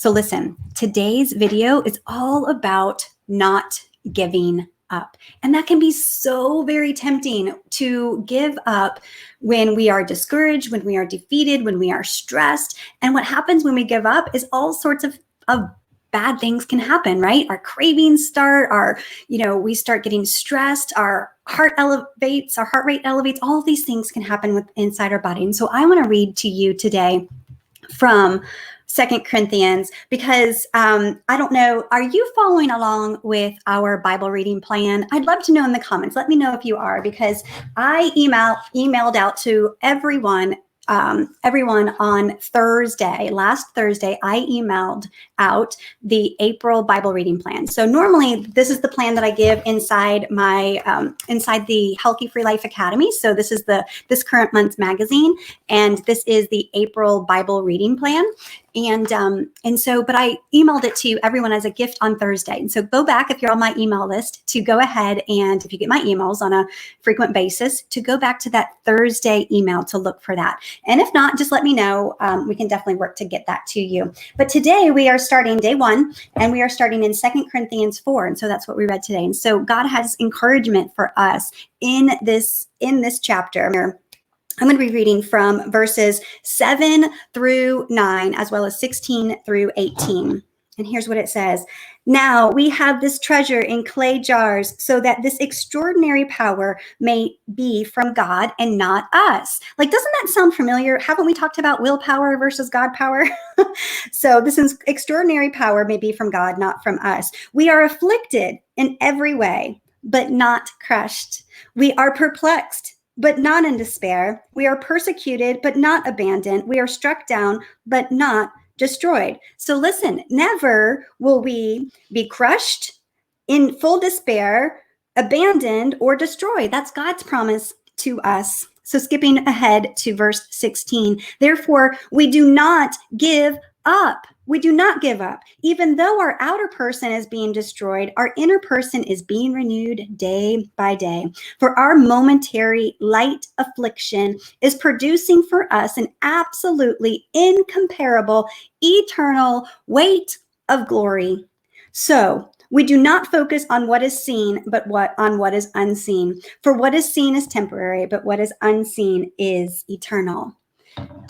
So listen, today's video is all about not giving up. And that can be so very tempting to give up when we are discouraged, when we are defeated, when we are stressed. And what happens when we give up is all sorts of bad things can happen, right? Our cravings start, we start getting stressed, our heart rate elevates, all of these things can happen inside our body. And so I want to read to you today from 2 Corinthians, because I don't know, are you following along with our Bible reading plan? I'd love to know in the comments. Let me know if you are, because I emailed out to everyone on Thursday. Last Thursday, I emailed out the April Bible reading plan. So normally this is the plan that I give inside my inside the Healthy Free Life Academy. So this is this current month's magazine, and this is the April Bible reading plan. But I emailed it to everyone as a gift on Thursday. And so go back, if you're on my email list, to go ahead, and if you get my emails on a frequent basis, to go back to that Thursday email to look for that. And if not, just let me know. We can definitely work to get that to you. But today we are starting day 1, and we are starting in 2 Corinthians 4. And so that's what we read today. And so God has encouragement for us in this chapter. I'm going to be reading from verses 7 through 9, as well as 16 through 18. And here's what it says. Now we have this treasure in clay jars, so that this extraordinary power may be from God and not us. Like, doesn't that sound familiar? Haven't we talked about willpower versus God power? So this is extraordinary power may be from God, not from us. We are afflicted in every way, but not crushed. We are perplexed, but not in despair. We are persecuted, but not abandoned. We are struck down, but not destroyed. So listen, never will we be crushed, in full despair, abandoned, or destroyed. That's God's promise to us. So skipping ahead to verse 16, therefore, we do not give up. We do not give up. Even though our outer person is being destroyed, our inner person is being renewed day by day. For our momentary light affliction is producing for us an absolutely incomparable, eternal weight of glory. So we do not focus on what is seen, but on what is unseen. For what is seen is temporary, but what is unseen is eternal.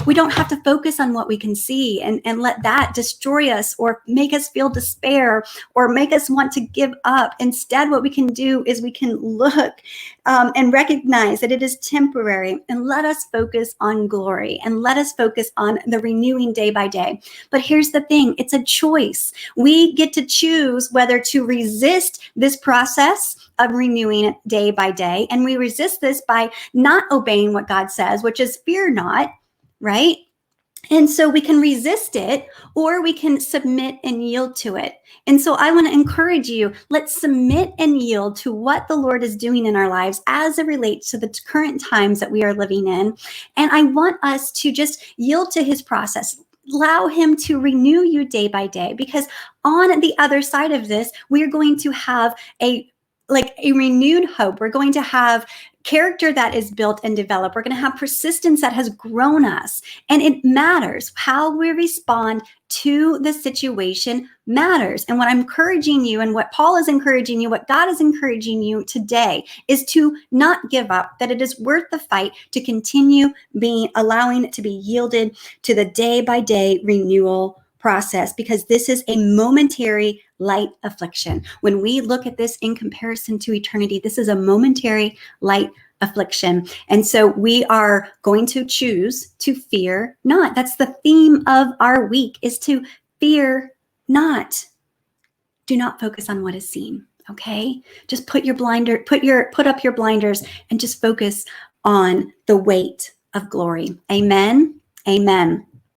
We don't have to focus on what we can see and let that destroy us or make us feel despair or make us want to give up. Instead, what we can do is we can look and recognize that it is temporary, and let us focus on glory, and let us focus on the renewing day by day. But here's the thing, it's a choice. We get to choose whether to resist this process of renewing it day by day. And we resist this by not obeying what God says, which is fear not. Right? And so we can resist it, or we can submit and yield to it. And so I want to encourage you, let's submit and yield to what the Lord is doing in our lives as it relates to the current times that we are living in. And I want us to just yield to his process. Allow him to renew you day by day, because on the other side of this, we are going to have a renewed hope. We're going to have character that is built and developed. We're going to have persistence that has grown us. And it matters. How we respond to the situation matters. And what I'm encouraging you, and what Paul is encouraging you, what God is encouraging you today, is to not give up, that it is worth the fight to continue allowing it to be yielded to the day by day renewal process, because this is a momentary light affliction. When we look at this in comparison to eternity, this is a momentary light affliction. And so we are going to choose to fear not. That's the theme of our week, is to fear not. Do not focus on what is seen. Okay? Just put up your blinders and just focus on the weight of glory. Amen. Amen.